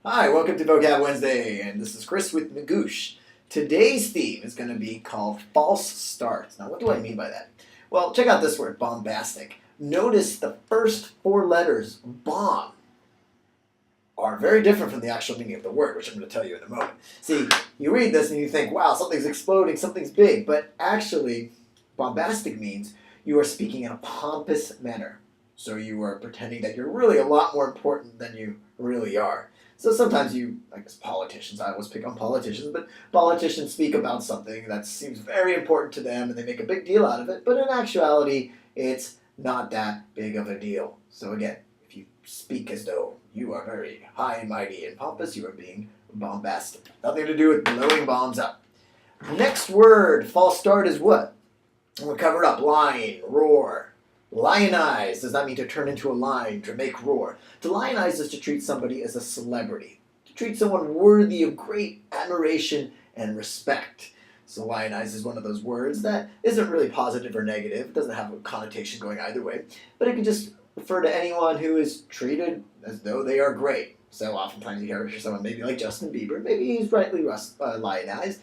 Hi, welcome to Vocab Wednesday, and this is Chris with Magoosh. Today's theme is going to be called false starts. Now, what do I mean by that? Well, check out this word, bombastic. Notice the first four letters, bomb, are very different from the actual meaning of the word, which I'm going to tell you in a moment. See, you read this and you think, wow, something's exploding, something's big, but actually, bombastic means you are speaking in a pompous manner. So you are pretending that you're really a lot more important than you really are. So sometimes politicians, I always pick on politicians, but politicians speak about something that seems very important to them and they make a big deal out of it, but in actuality, it's not that big of a deal. So again, if you speak as though you are very high and mighty and pompous, you are being bombastic. Nothing to do with blowing bombs up. Next word, false start, is what? We'll cover it up. Line, roar. Lionize does not mean to turn into a lion, to make roar. To lionize is to treat somebody as a celebrity, to treat someone worthy of great admiration and respect. So lionize is one of those words that isn't really positive or negative. It doesn't have a connotation going either way, but it can just refer to anyone who is treated as though they are great. So oftentimes you hear someone maybe like Justin Bieber, maybe he's rightly lionized.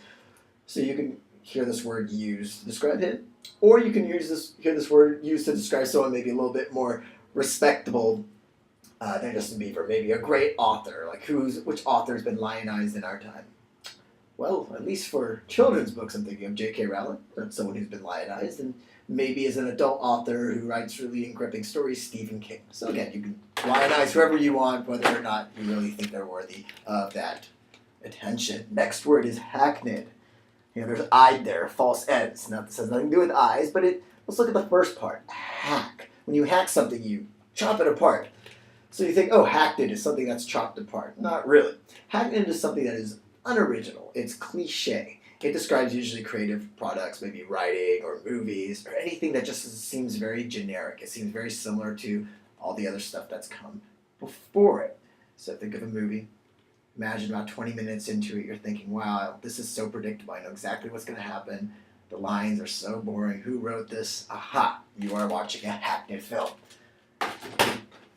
So you can hear this word used to describe him. Or you can hear this word used to describe someone maybe a little bit more respectable than Justin Bieber. Maybe a great author, like which author has been lionized in our time? Well, at least for children's books, I'm thinking of J.K. Rowling. That's someone who's been lionized. And maybe as an adult author who writes really gripping stories, Stephen King. So again, you can lionize whoever you want, whether or not you really think they're worthy of that attention. Next word is hackneyed. There's "eyed" there, false ends. Now, this has nothing to do with eyes, but let's look at the first part, hack. When you hack something, you chop it apart. So you think, oh, hackneyed is something that's chopped apart. Not really. Hackneyed is something that is unoriginal. It's cliche. It describes usually creative products, maybe writing or movies, or anything that just seems very generic. It seems very similar to all the other stuff that's come before it. So think of a movie. Imagine about 20 minutes into it, you're thinking, wow, this is so predictable. I know exactly what's going to happen. The lines are so boring. Who wrote this? Aha, you are watching a hackneyed film.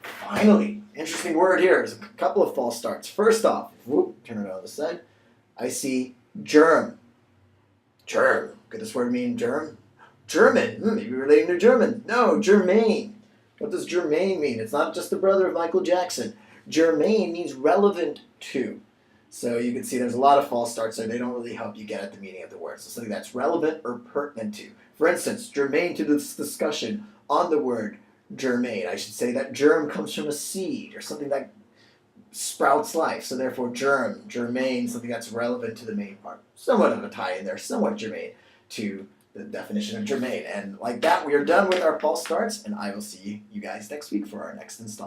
Finally, interesting word here. There's a couple of false starts. First off, turn it on the side. I see germ. Germ. Could this word mean germ? German. Maybe relating to German. No, germane. What does germane mean? It's not just the brother of Michael Jackson. Germane means relevant to. So you can see there's a lot of false starts there. They don't really help you get at the meaning of the word. So something that's relevant or pertinent to. For instance, germane to this discussion on the word germane. I should say that germ comes from a seed or something that sprouts life. So therefore germane, something that's relevant to the main part. Somewhat of a tie in there, somewhat germane to the definition of germane. And like that, we are done with our false starts, and I will see you guys next week for our next installment.